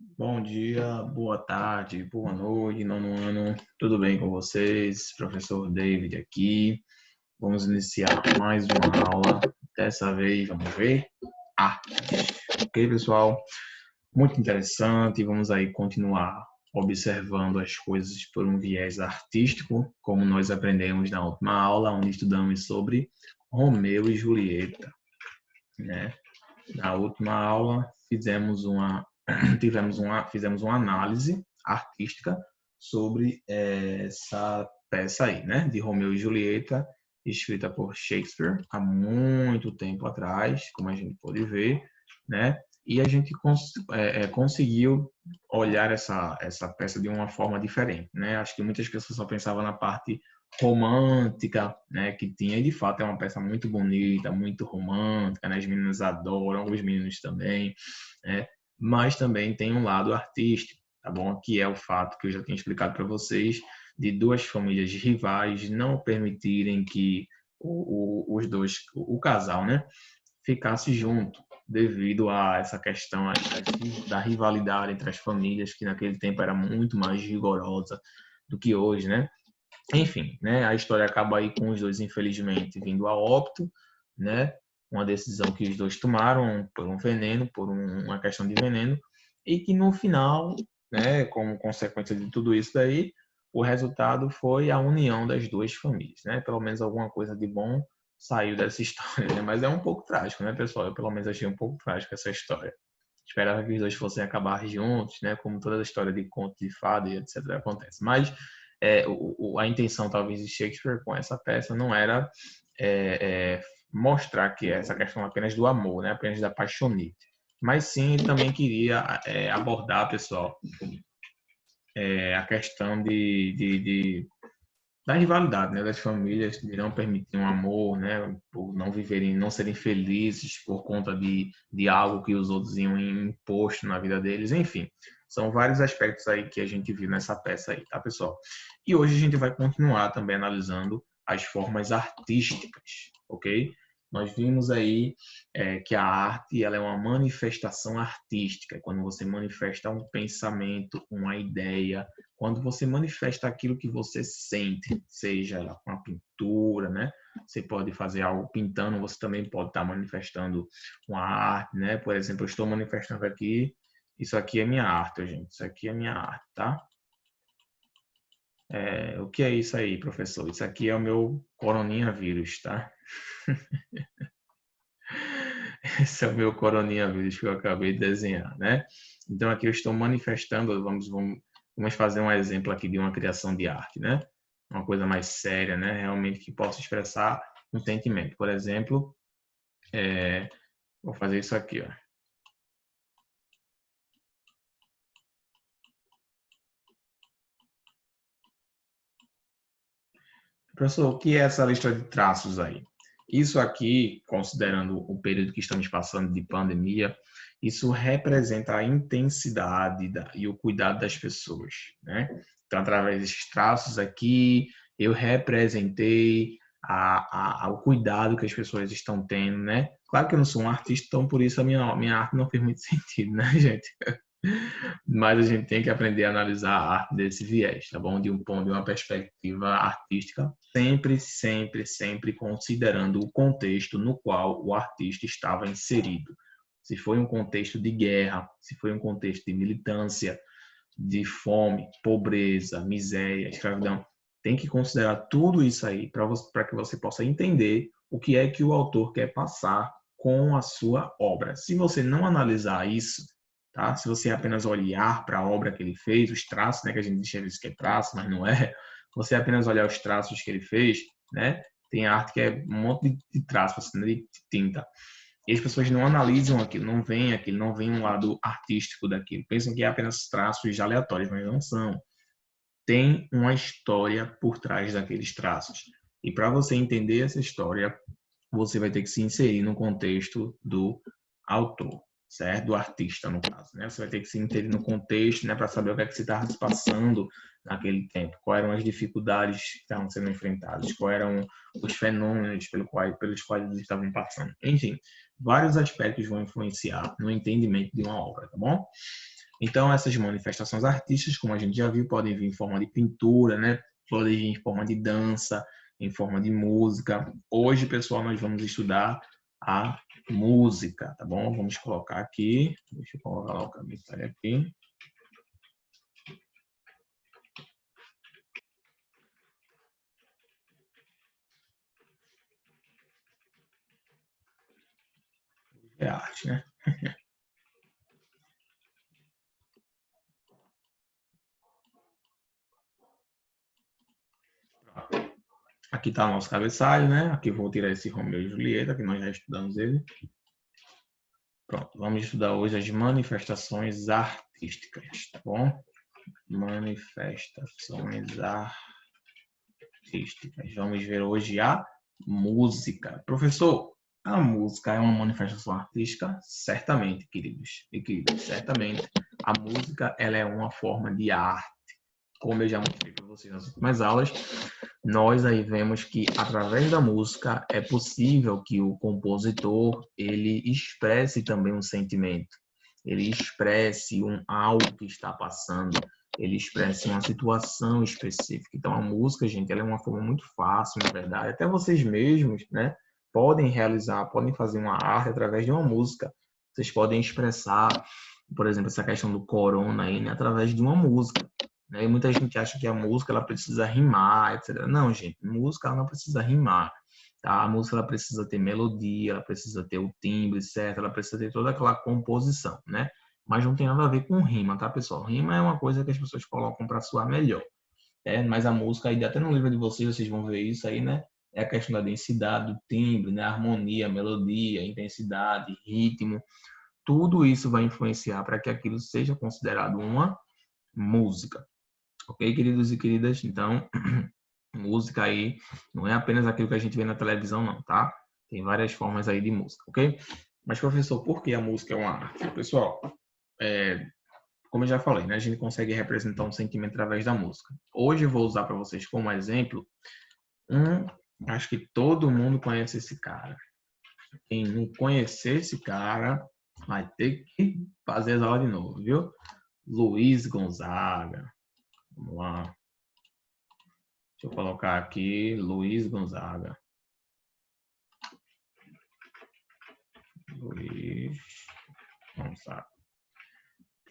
Bom dia, boa tarde, boa noite, nono ano. Tudo bem com vocês? Professor David aqui. Vamos iniciar mais uma aula. Dessa vez, vamos ver artes. Ok, pessoal? Muito interessante. Vamos aí continuar observando as coisas por um viés artístico, como nós aprendemos na última aula, onde estudamos sobre Romeu e Julieta, né? Na última aula, fizemos uma análise artística sobre essa peça aí, né, de Romeu e Julieta, escrita por Shakespeare há muito tempo atrás, como a gente pode ver, né? E a gente conseguiu olhar essa peça de uma forma diferente, né? Acho que muitas pessoas só pensavam na parte romântica, né, que tinha, e de fato é uma peça muito bonita, muito romântica, né, as meninas adoram, os meninos também, né, mas também tem um lado artístico, tá bom? Que é o fato que eu já tinha explicado para vocês, de duas famílias rivais não permitirem que o casal, né, ficasse junto, devido a essa questão aí da rivalidade entre as famílias, que naquele tempo era muito mais rigorosa do que hoje, né? Enfim, né, a história acaba aí com os dois, infelizmente, vindo a óbito, né, uma decisão que os dois tomaram por um veneno, uma questão de veneno, e que no final, né, como consequência de tudo isso daí, o resultado foi a união das duas famílias, né, pelo menos alguma coisa de bom saiu dessa história, né? Mas é um pouco trágico, né, pessoal? Eu pelo menos achei um pouco trágico essa história. Esperava que os dois fossem acabar juntos, né, como toda a história de conto de fada e etc. acontece. Mas a intenção talvez de Shakespeare com essa peça não era mostrar que essa questão apenas do amor, né, apenas da paixonite, mas sim ele também queria abordar, pessoal, a questão da rivalidade, né, das famílias de não permitir um amor, né, por não viverem, não serem felizes por conta de algo que os outros iam imposto na vida deles, enfim. São vários aspectos aí que a gente viu nessa peça aí, tá, pessoal? E hoje a gente vai continuar também analisando as formas artísticas, ok? Nós vimos aí que a arte ela é uma manifestação artística, quando você manifesta um pensamento, uma ideia, quando você manifesta aquilo que você sente, seja ela com a pintura, né? Você pode fazer algo pintando, você também pode estar manifestando uma arte, né? Por exemplo, eu estou manifestando aqui, isso aqui é minha arte, gente, isso aqui é minha arte, tá? O que é isso aí, professor? Isso aqui é o meu coronavírus, tá? Esse é o meu coronavírus que eu acabei de desenhar, né? Então aqui eu estou manifestando, vamos fazer um exemplo aqui de uma criação de arte, né? Uma coisa mais séria, né? Realmente que possa expressar um sentimento. Por exemplo, vou fazer isso aqui, ó. Professor, o que é essa lista de traços aí? Isso aqui, considerando o período que estamos passando de pandemia, isso representa a intensidade e o cuidado das pessoas, né? Então, através desses traços aqui, eu representei o cuidado que as pessoas estão tendo, né? Claro que eu não sou um artista, então por isso a minha arte não fez muito sentido, né, gente? Mas a gente tem que aprender a analisar a arte desse viés, tá bom? De uma perspectiva artística, sempre, sempre, sempre considerando o contexto no qual o artista estava inserido. Se foi um contexto de guerra, se foi um contexto de militância, de fome, pobreza, miséria, escravidão, tem que considerar tudo isso aí para que você possa entender o que é que o autor quer passar com a sua obra. Se você não analisar isso, tá? Se você apenas olhar para a obra que ele fez, os traços, né, que a gente diz que é traço, mas não é, você apenas olhar os traços que ele fez, né? Tem arte que é um monte de traços, assim, de tinta. E as pessoas não analisam aquilo, não veem um lado artístico daquilo. Pensam que é apenas traços aleatórios, mas não são. Tem uma história por trás daqueles traços. E para você entender essa história, você vai ter que se inserir no contexto do autor, certo? Do artista, no caso, né? Você vai ter que se inserir no contexto, né, para saber o que é que se estava se passando naquele tempo, quais eram as dificuldades que estavam sendo enfrentadas, quais eram os fenômenos pelos quais eles estavam passando. Enfim, vários aspectos vão influenciar no entendimento de uma obra, tá bom? Então, essas manifestações artísticas, como a gente já viu, podem vir em forma de pintura, né? Podem vir em forma de dança, em forma de música. Hoje, pessoal, nós vamos estudar a música, tá bom? Vamos colocar aqui, deixa eu colocar lá o comentário aqui. É arte, né? Aqui está o nosso cabeçalho, né? Aqui eu vou tirar esse Romeu e Julieta, que nós já estudamos ele. Pronto, vamos estudar hoje as manifestações artísticas, tá bom? Manifestações artísticas. Vamos ver hoje a música. Professor, a música é uma manifestação artística? Certamente, queridos e queridas, certamente. A música, ela é uma forma de arte. Como eu já mostrei para vocês nas últimas aulas, nós aí vemos que através da música é possível que o compositor ele expresse também um sentimento, ele expresse algo que está passando, ele expresse uma situação específica. Então a música, gente, ela é uma forma muito fácil, na verdade, até vocês mesmos, né, podem realizar, podem fazer uma arte através de uma música. Vocês podem expressar, por exemplo, essa questão do corona aí, né, através de uma música. E muita gente acha que a música ela precisa rimar, etc. Não, gente, música ela não precisa rimar. Tá? A música ela precisa ter melodia, ela precisa ter o timbre certo, ela precisa ter toda aquela composição, né? Mas não tem nada a ver com rima, tá, pessoal? Rima é uma coisa que as pessoas colocam para soar melhor. Mas a música, aí, até no livro de vocês vão ver isso aí, né? É a questão da densidade, do timbre, né? A harmonia, a melodia, a intensidade, ritmo. Tudo isso vai influenciar para que aquilo seja considerado uma música. Ok, queridos e queridas? Então, música aí não é apenas aquilo que a gente vê na televisão, não, tá? Tem várias formas aí de música, ok? Mas, professor, por que a música é uma arte? Pessoal, como eu já falei, né? A gente consegue representar um sentimento através da música. Hoje eu vou usar para vocês como exemplo acho que todo mundo conhece esse cara. Quem não conhecer esse cara vai ter que fazer as aulas de novo, viu? Luiz Gonzaga. Vamos lá. Deixa eu colocar aqui Luiz Gonzaga. Luiz Gonzaga.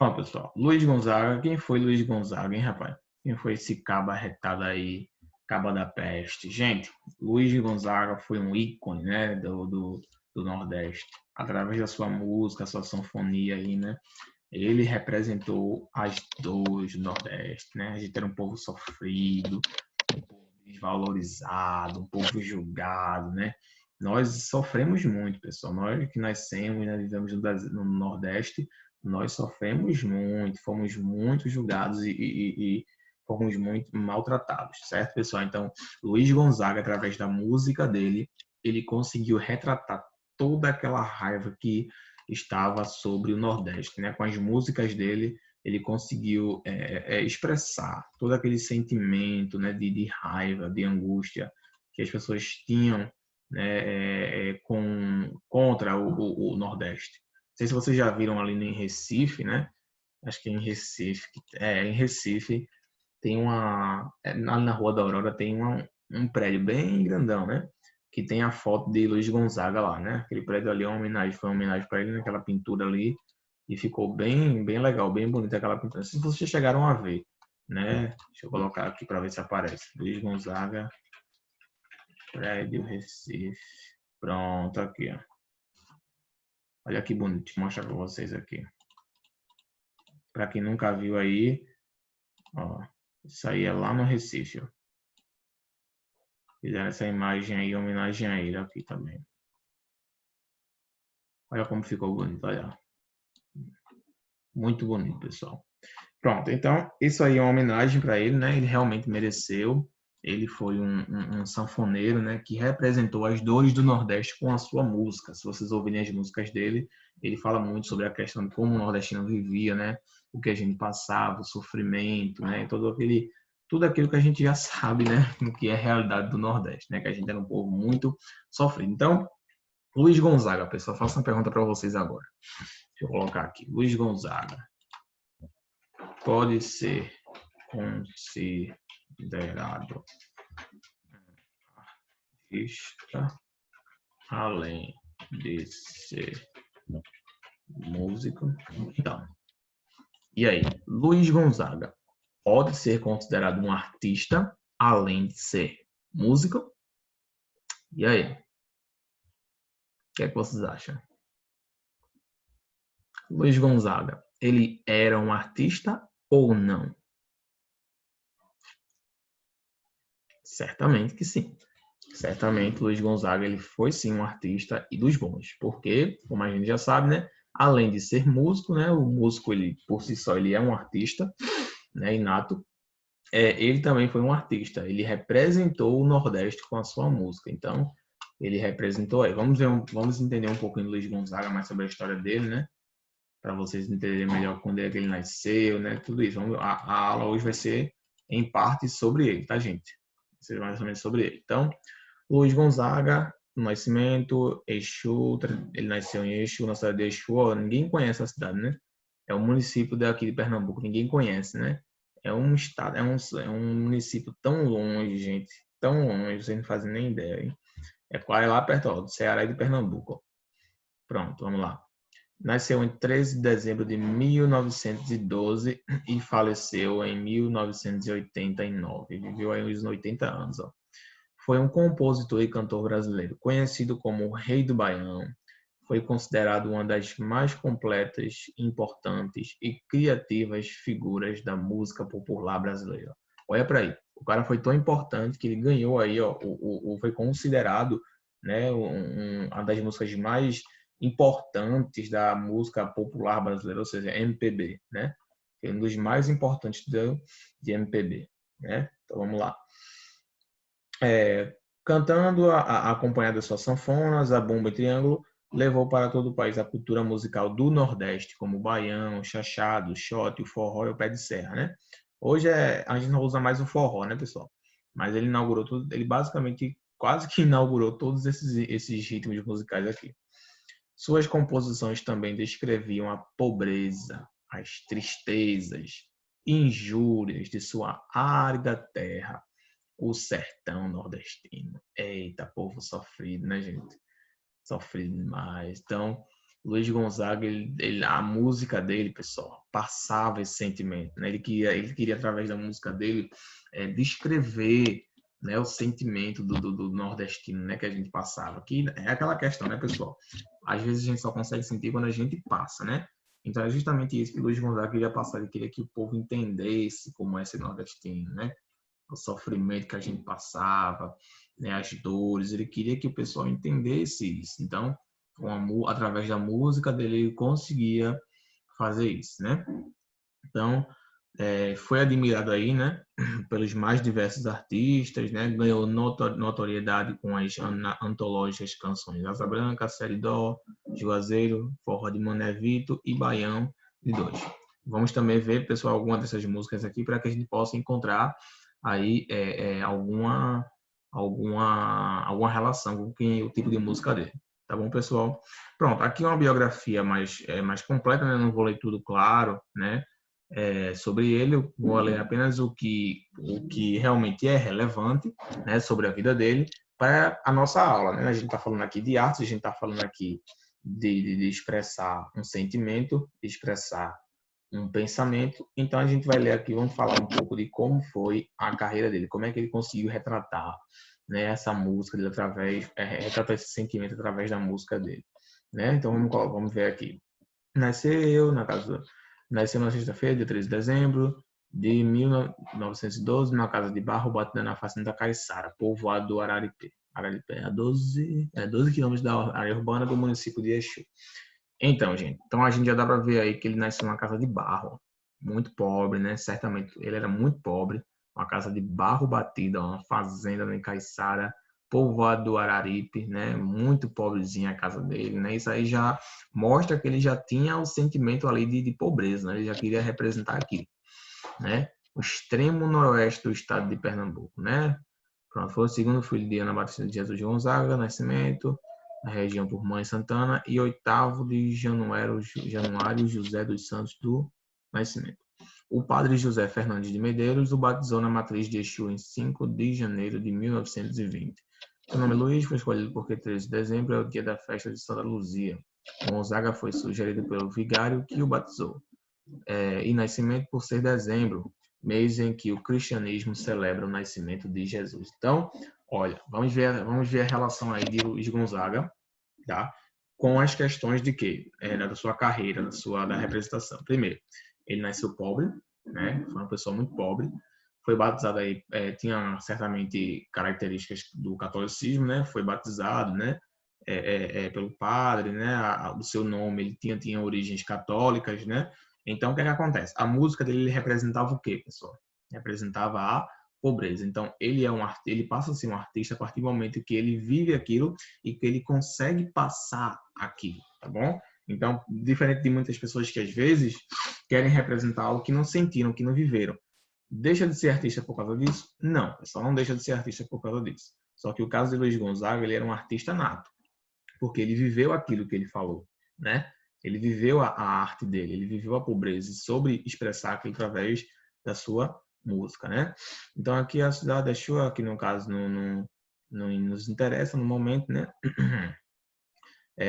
Bom, pessoal, Luiz Gonzaga, quem foi Luiz Gonzaga, hein, rapaz? Quem foi esse cabo arretado aí, cabo da peste? Gente, Luiz Gonzaga foi um ícone, né, do Nordeste. Através da sua música, sua sanfonia aí, né? Ele representou as dores do Nordeste, né? A gente era um povo sofrido, um povo desvalorizado, um povo julgado, né? Nós sofremos muito, pessoal. Nós que nascemos, né, vivemos no Nordeste, nós sofremos muito, fomos muito julgados e fomos muito maltratados, certo, pessoal? Então, Luiz Gonzaga, através da música dele, ele conseguiu retratar toda aquela raiva que estava sobre o Nordeste, né? Com as músicas dele, ele conseguiu expressar todo aquele sentimento, né, de raiva, de angústia que as pessoas tinham, né, contra o Nordeste. Não sei se vocês já viram ali em Recife, né? Acho que é em Recife. Em Recife tem ali na Rua da Aurora tem um prédio bem grandão, né? Que tem a foto de Luiz Gonzaga lá, né? Aquele prédio ali foi uma homenagem para ele naquela pintura ali e ficou bem, bem legal, bem bonita aquela pintura. Se vocês chegaram a ver, né? Deixa eu colocar aqui para ver se aparece. Luiz Gonzaga, prédio Recife. Pronto, aqui, ó. Olha que bonito, deixa eu mostrar para vocês aqui. Para quem nunca viu aí, ó, isso aí é lá no Recife, ó. Fizeram essa imagem aí, homenagem a ele aqui também. Olha como ficou bonito, olha. Muito bonito, pessoal. Pronto, então, isso aí é uma homenagem para ele, né? Ele realmente mereceu. Ele foi um sanfoneiro, né? Que representou as dores do Nordeste com a sua música. Se vocês ouvirem as músicas dele, ele fala muito sobre a questão de como o nordestino vivia, né? O que a gente passava, o sofrimento, né? Tudo aquilo que a gente já sabe, né? O que é a realidade do Nordeste, né? Que a gente era um povo muito sofrido. Então, Luiz Gonzaga, pessoal, faço uma pergunta para vocês agora. Deixa eu colocar aqui. Luiz Gonzaga. pode ser considerado artista além de ser músico. Então, e aí? Luiz Gonzaga pode ser considerado um artista além de ser músico? E aí? O que é que vocês acham? Luiz Gonzaga, ele era um artista ou não? Certamente que sim. Certamente Luiz Gonzaga ele foi sim um artista e dos bons, porque, como a gente já sabe, né, além de ser músico, né, o músico ele por si só ele é um artista, né, inato. Ele também foi um artista. Ele representou o Nordeste com a sua música. Então, ele representou aí. Vamos entender um pouquinho do Luiz Gonzaga, mais sobre a história dele, né? Para vocês entenderem melhor quando é que ele nasceu, né? Tudo isso. A aula hoje vai ser em parte sobre ele, tá, gente? Vai ser mais ou menos sobre ele. Então, Luiz Gonzaga, nascimento, Exu, ele nasceu em Exu, na cidade de Exu. Ó, ninguém conhece a cidade, né? É um município daqui de Pernambuco, ninguém conhece, né? É um estado, é um município tão longe, gente, tão longe, vocês não fazem nem ideia, hein? É quase lá perto, ó, do Ceará e de Pernambuco. Pronto, vamos lá. Nasceu em 13 de dezembro de 1912 e faleceu em 1989. Viveu aí uns 80 anos, ó. Foi um compositor e cantor brasileiro, conhecido como o Rei do Baião. Foi considerado uma das mais completas, importantes e criativas figuras da música popular brasileira. Olha para aí, o cara foi tão importante que ele ganhou aí, ó, foi considerado, né, uma das músicas mais importantes da música popular brasileira, ou seja, MPB, né? É um dos mais importantes de MPB, né? Então vamos lá. Cantando, acompanhado das suas sanfonas, a bomba e triângulo, levou para todo o país a cultura musical do Nordeste, como o baião, o chachado, o xote, o forró e o pé de serra, né? Hoje a gente não usa mais o forró, né, pessoal? Mas ele inaugurou tudo, ele basicamente quase que inaugurou todos esses ritmos musicais aqui. Suas composições também descreviam a pobreza, as tristezas, injúrias de sua árida terra, o sertão nordestino. Eita, povo sofrido, né, gente? Sofrido demais. Então, Luiz Gonzaga, a música dele, pessoal, passava esse sentimento, né? Ele queria através da música dele, descrever, né, o sentimento do nordestino, né, que a gente passava. Que é aquela questão, né, pessoal? Às vezes a gente só consegue sentir quando a gente passa, né? Então é justamente isso que Luiz Gonzaga queria passar. Ele queria que o povo entendesse como é ser nordestino, né? O sofrimento que a gente passava, né, as dores. Ele queria que o pessoal entendesse isso. Então, através da música dele, ele conseguia fazer isso, né? Então, foi admirado aí, né, pelos mais diversos artistas, né? Ganhou notoriedade com as antológicas canções Asa Branca, Seridó, Juazeiro, Forró de Mané Vito e Baião de Dois. Vamos também ver, pessoal, algumas dessas músicas aqui para que a gente possa encontrar aí alguma relação com o tipo de música dele. Tá bom, pessoal? Pronto, aqui uma biografia mais completa, né? Não vou ler tudo, claro, né? Sobre ele, eu vou ler apenas o que realmente é relevante, né? Sobre a vida dele para a nossa aula, né? A gente está falando aqui de arte, a gente está falando aqui de expressar um sentimento, de expressar um pensamento. Então a gente vai ler aqui, vamos falar um pouco de como foi a carreira dele, como é que ele conseguiu retratar, né, essa música dele retratar esse sentimento através da música dele, né? Então vamos ver aqui. Nasceu na sexta-feira, dia 13 de dezembro de 1912, na casa de barro, batida na fazenda Caiçara, povoado do Araripe. Araripe é 12 quilômetros da área urbana do município de Exu. Então, gente, a gente já dá para ver aí que ele nasceu numa casa de barro, muito pobre, né? Certamente ele era muito pobre, uma casa de barro batida, uma fazenda em Caiçara, povoado do Araripe, né? Muito pobrezinha a casa dele, né? Isso aí já mostra que ele já tinha o sentimento ali de pobreza, né? Ele já queria representar aquilo, né? O extremo noroeste do estado de Pernambuco, né? Pronto, foi o segundo filho de Ana Batista de Jesus Gonzaga, Nascimento, na região por Mãe Santana, e oitavo de Januário José dos Santos do Nascimento. O padre José Fernandes de Medeiros o batizou na matriz de Exu em 5 de janeiro de 1920. Seu nome Luiz foi escolhido porque 13 de dezembro é o dia da festa de Santa Luzia. Gonzaga foi sugerido pelo vigário que o batizou. E nascimento por ser dezembro, mês em que o cristianismo celebra o nascimento de Jesus. Então, olha, vamos ver a relação aí de Luiz Gonzaga, tá? Com as questões de quê? Da sua carreira, da representação. Primeiro, ele nasceu pobre, né? Foi uma pessoa muito pobre. Foi batizado aí, tinha certamente características do catolicismo, né? Foi batizado, né? Pelo padre, né? O seu nome, ele tinha origens católicas, né? Então, o que é que acontece? A música dele representava o quê, pessoal? Representava a pobreza. Então, ele passa a ser um artista a partir do momento que ele vive aquilo e que ele consegue passar aquilo, tá bom? Então, diferente de muitas pessoas que às vezes querem representar algo que não sentiram, que não viveram. Deixa de ser artista por causa disso? Não, pessoal, não deixa de ser artista por causa disso. Só que o caso de Luiz Gonzaga, ele era um artista nato, porque ele viveu aquilo que ele falou, né? Ele viveu a arte dele, ele viveu a pobreza e soube expressar aquilo através da sua música, né? Então aqui a cidade da Exu, que no caso não nos interessa no momento, né?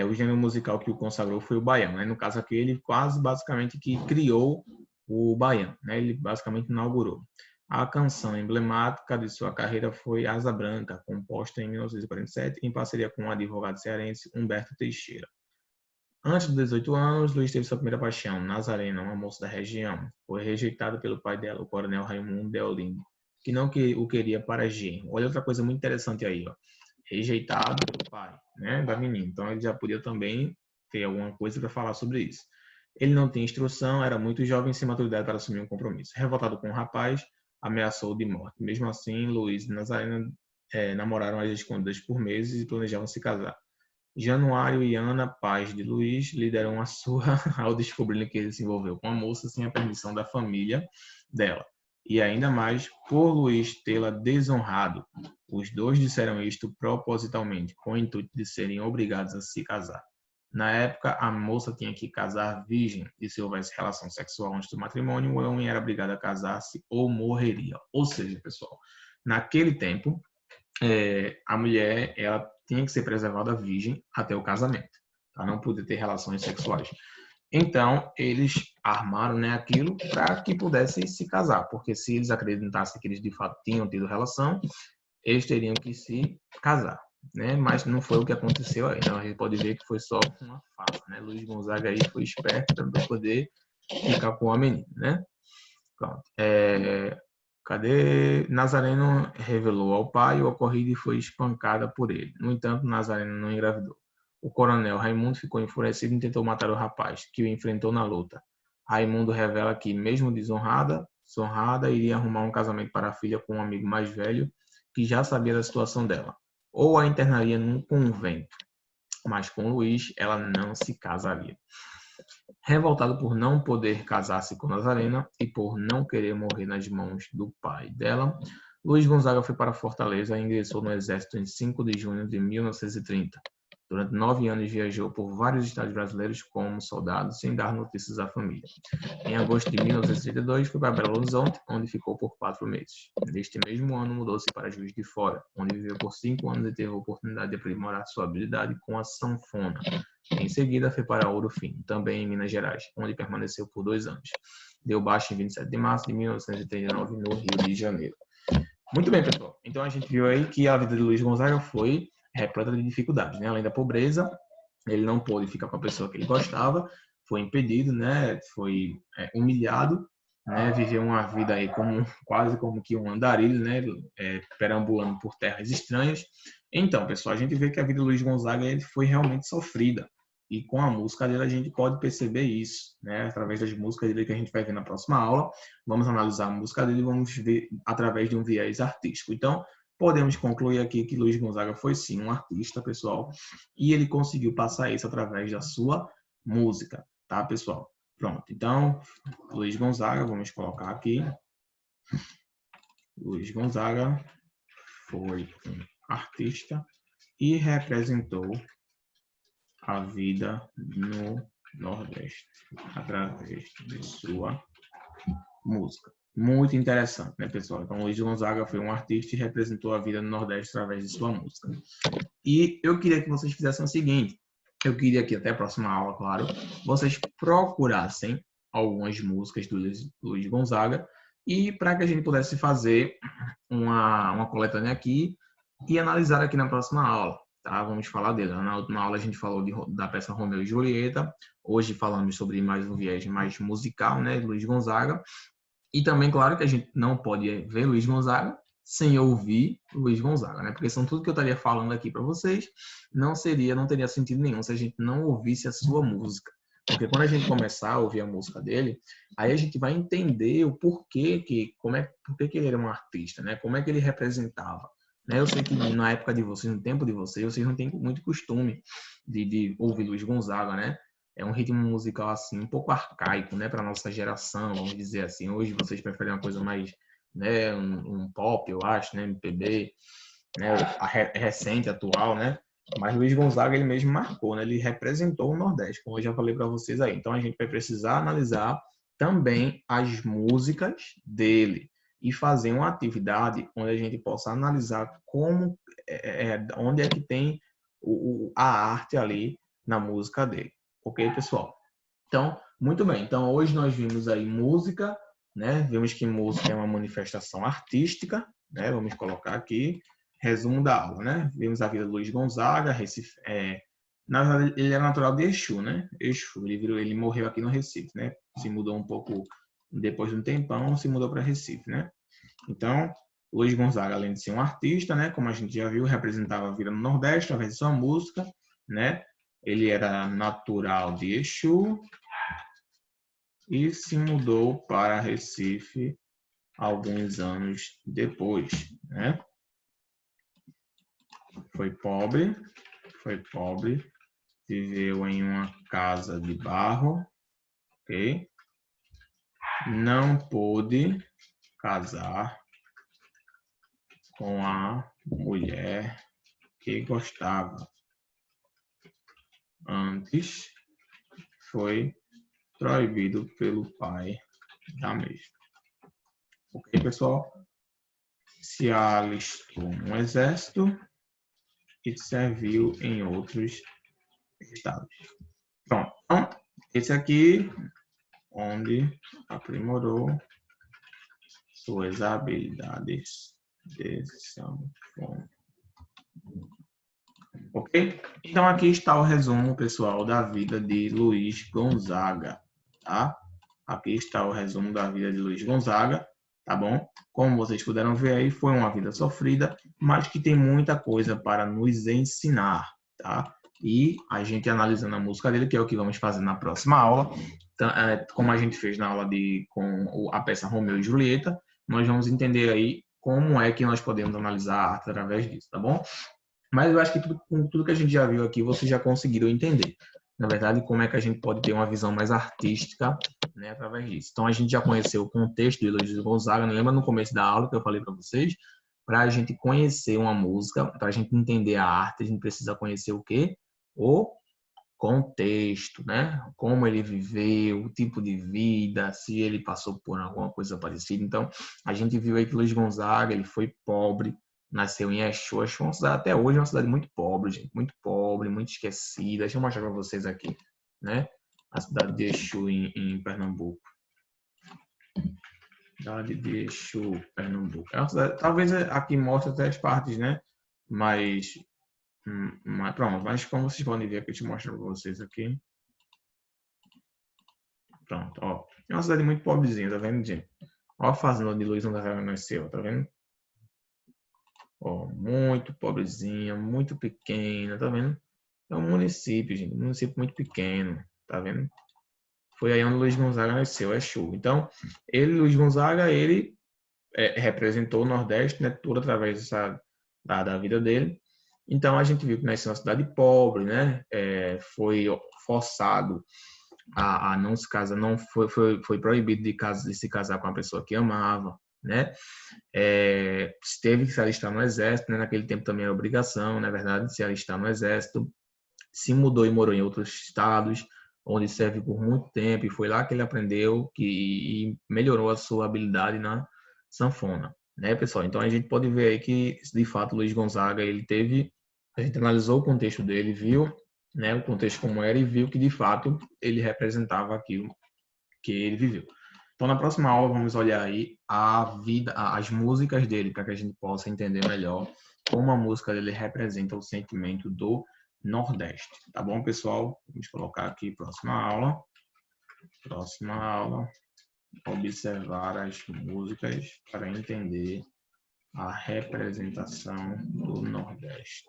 O gênero musical que o consagrou foi o baião, né? No caso aqui ele quase basicamente que criou o baião, né? Ele basicamente inaugurou. A canção emblemática de sua carreira foi Asa Branca, composta em 1947 em parceria com o advogado cearense Humberto Teixeira. Antes dos 18 anos, Luiz teve sua primeira paixão, Nazarena, uma moça da região. Foi rejeitado pelo pai dela, o coronel Raimundo de Olinda, que não o queria para genro. Olha outra coisa muito interessante aí, ó. Rejeitado pelo pai, né, da menina. Então ele já podia também ter alguma coisa para falar sobre isso. Ele não tinha instrução, era muito jovem sem maturidade para assumir um compromisso. Revoltado com o rapaz, ameaçou de morte. Mesmo assim, Luiz e Nazarena namoraram às escondidas por meses e planejavam se casar. Januário e Ana, pais de Luiz, lideram a surra ao descobrirem que ele se envolveu com a moça sem a permissão da família dela. E ainda mais por Luiz tê-la desonrado. Os dois disseram isto propositalmente, com o intuito de serem obrigados a se casar. Na época, a moça tinha que casar virgem, e se houvesse relação sexual antes do matrimônio, o homem era obrigado a casar-se ou morreria. Ou seja, pessoal, naquele tempo, a mulher ela tinha que ser preservada virgem até o casamento, tá? Não podia ter relações sexuais. Então, eles armaram, né, aquilo para que pudessem se casar, porque se eles acreditassem que eles de fato tinham tido relação, eles teriam que se casar, né? Mas não foi o que aconteceu aí. Então, a gente pode ver que foi só uma farsa, né? Luiz Gonzaga aí foi esperto para poder ficar com a menina, né? Pronto. Cadê? Nazareno revelou ao pai o ocorrido e foi espancada por ele. No entanto, Nazareno não engravidou. O coronel Raimundo ficou enfurecido e tentou matar o rapaz, que o enfrentou na luta. Raimundo revela que, mesmo desonrada, iria arrumar um casamento para a filha com um amigo mais velho, que já sabia da situação dela. Ou a internaria num convento. Mas com Luiz, ela não se casaria. Revoltado por não poder casar-se com Nazarena e por não querer morrer nas mãos do pai dela, Luiz Gonzaga foi para Fortaleza e ingressou no exército em 5 de junho de 1930. Durante 9 anos viajou por vários estados brasileiros como soldado, sem dar notícias à família. Em agosto de 1932, foi para Belo Horizonte, onde ficou por 4 meses. Neste mesmo ano, mudou-se para Juiz de Fora, onde viveu por 5 anos e teve a oportunidade de aprimorar sua habilidade com a sanfona. Em seguida, foi para Ouro Fino, também em Minas Gerais, onde permaneceu por 2 anos. Deu baixa em 27 de março de 1939, no Rio de Janeiro. Muito bem, pessoal. Então, a gente viu aí que a vida de Luiz Gonzaga foi repleta de dificuldades, né? Além da pobreza, ele não pôde ficar com a pessoa que ele gostava, foi impedido, né? Foi humilhado, né? Viveu uma vida aí quase como que um andarilho, né? Perambulando por terras estranhas. Então, pessoal, a gente vê que a vida de Luiz Gonzaga ele foi realmente sofrida. E com a música dele a gente pode perceber isso, né? Através das músicas dele que a gente vai ver na próxima aula, vamos analisar a música dele e vamos ver através de um viés artístico. Então, podemos concluir aqui que Luiz Gonzaga foi sim um artista, pessoal, e ele conseguiu passar isso através da sua música, tá, pessoal? Pronto, então, Luiz Gonzaga, vamos colocar aqui. Luiz Gonzaga foi um artista e representou a vida no Nordeste através de sua música. Muito interessante, né, pessoal? Então, Luiz Gonzaga foi um artista e representou a vida no Nordeste através de sua música. E eu queria que vocês fizessem o seguinte, eu queria que até a próxima aula, claro, vocês procurassem algumas músicas do Luiz Gonzaga e para que a gente pudesse fazer uma coletânea aqui e analisar aqui na próxima aula. Tá? Vamos falar dele. Na última aula a gente falou da peça Romeu e Julieta. Hoje falamos sobre mais um viés mais musical, né, de Luiz Gonzaga. E também, claro, que a gente não pode ver Luiz Gonzaga sem ouvir Luiz Gonzaga, né? Porque são tudo que eu estaria falando aqui para vocês não teria sentido nenhum se a gente não ouvisse a sua música. Porque quando a gente começar a ouvir a música dele, aí a gente vai entender o porquê por que ele era um artista, né? Como é que ele representava. Né? Eu sei que na época de vocês, no tempo de vocês não têm muito costume de ouvir Luiz Gonzaga, né? É um ritmo musical assim um pouco arcaico, né, para nossa geração, vamos dizer assim. Hoje vocês preferem uma coisa mais, né, um pop, eu acho, né, MPB, né, recente, atual, né? Mas Luiz Gonzaga ele mesmo marcou, né? Ele representou o Nordeste, como eu já falei para vocês aí. Então a gente vai precisar analisar também as músicas dele e fazer uma atividade onde a gente possa analisar onde é que tem a arte ali na música dele. Ok, pessoal? Então, muito bem. Então, hoje nós vimos aí música, né? Vimos que música é uma manifestação artística, né? Vamos colocar aqui, resumo da aula, né? Vimos a vida de Luiz Gonzaga, Recife, na verdade, ele é natural de Exu, né? Exu, ele morreu aqui no Recife, né? Se mudou um pouco, depois de um tempão, se mudou para Recife, né? Então, Luiz Gonzaga, além de ser um artista, né? Como a gente já viu, representava a vida no Nordeste através de sua música, né? Ele era natural de Exu e se mudou para Recife alguns anos depois, né? Foi pobre, viveu em uma casa de barro, ok? Não pôde casar com a mulher que gostava. Antes foi proibido pelo pai da mesma. Ok, pessoal? Se alistou no exército e serviu em outros estados. Pronto. Então, esse aqui, onde aprimorou suas habilidades de sanfona. Ok? Então, aqui está o resumo, pessoal, da vida de Luiz Gonzaga, tá? Aqui está o resumo da vida de Luiz Gonzaga, tá bom? Como vocês puderam ver aí, foi uma vida sofrida, mas que tem muita coisa para nos ensinar, tá? E a gente analisando a música dele, que é o que vamos fazer na próxima aula, como a gente fez na aula com a peça Romeu e Julieta, nós vamos entender aí como é que nós podemos analisar a arte através disso, tá bom? Mas eu acho que com tudo que a gente já viu aqui, vocês já conseguiram entender. Na verdade, como é que a gente pode ter uma visão mais artística, né, através disso. Então, a gente já conheceu o contexto do Luiz Gonzaga, não lembra no começo da aula que eu falei para vocês? Para a gente conhecer uma música, para a gente entender a arte, a gente precisa conhecer o quê? O contexto, né? Como ele viveu, o tipo de vida, se ele passou por alguma coisa parecida. Então, a gente viu aí que Luiz Gonzaga, ele foi pobre, nasceu em Exu. Exu é uma cidade, até hoje, é uma cidade muito pobre, gente. Muito pobre, muito esquecida. Deixa eu mostrar para vocês aqui, né? A cidade de Exu em Pernambuco. Cidade de Exu, Pernambuco. É uma cidade, talvez aqui mostre até as partes, né? Mas pronto, mas como vocês podem ver aqui, eu te mostro para vocês aqui. Pronto, ó. É uma cidade muito pobrezinha, tá vendo, gente? Ó a fazenda onde Luiz Gonzaga nasceu, tá vendo? Ó, muito pobrezinha, muito pequena, tá vendo? É um município, gente, um município muito pequeno, tá vendo? Foi aí onde Luiz Gonzaga nasceu, é show. Então, Luiz Gonzaga, ele representou o Nordeste, né, tudo através da vida dele. Então, a gente viu que nasceu uma cidade pobre, né? Foi forçado a não se casar, não foi proibido de se casar com a pessoa que amava, né? Teve que se alistar no exército, né? Naquele tempo também era obrigação, na verdade, se alistar no exército. Se mudou e morou em outros estados, onde serve por muito tempo, e foi lá que ele aprendeu e melhorou a sua habilidade na sanfona, né, pessoal? Então a gente pode ver aí que, de fato, o Luiz Gonzaga, ele teve, a gente analisou o contexto dele, viu, né, o contexto como era e viu que, de fato, ele representava aquilo que ele viveu. Então, na próxima aula, vamos olhar aí a vida, as músicas dele, para que a gente possa entender melhor como a música dele representa o sentimento do Nordeste. Tá bom, pessoal? Vamos colocar aqui próxima aula. Próxima aula, observar as músicas para entender a representação do Nordeste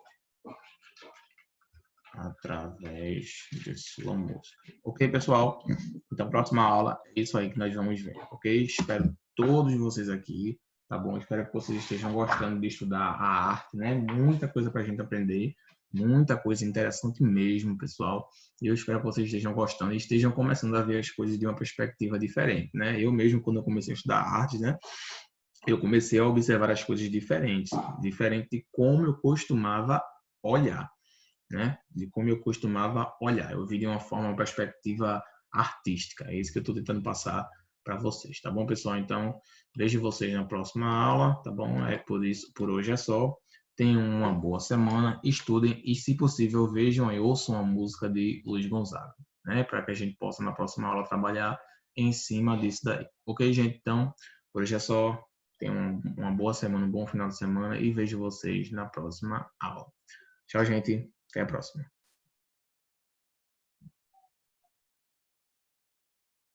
através de sua música. Ok, pessoal? Então, próxima aula é isso aí que nós vamos ver, ok? Espero todos vocês aqui, tá bom? Espero que vocês estejam gostando de estudar a arte, né? Muita coisa para a gente aprender, muita coisa interessante mesmo, pessoal. E eu espero que vocês estejam gostando e estejam começando a ver as coisas de uma perspectiva diferente, né? Eu mesmo, quando eu comecei a estudar arte, né? Eu comecei a observar as coisas diferentes, diferente de como eu costumava olhar, né? De como eu costumava olhar. Eu vi de uma forma, uma perspectiva artística. É isso que eu estou tentando passar para vocês, tá bom, pessoal? Então, vejo vocês na próxima aula, tá bom? É por isso, por hoje é só. Tenham uma boa semana, estudem e, se possível, vejam e ouçam a música de Luiz Gonzaga, né? Para que a gente possa, na próxima aula, trabalhar em cima disso daí. Ok, gente? Então, por hoje é só. Tenham uma boa semana, um bom final de semana e vejo vocês na próxima aula. Tchau, gente. Até a próxima.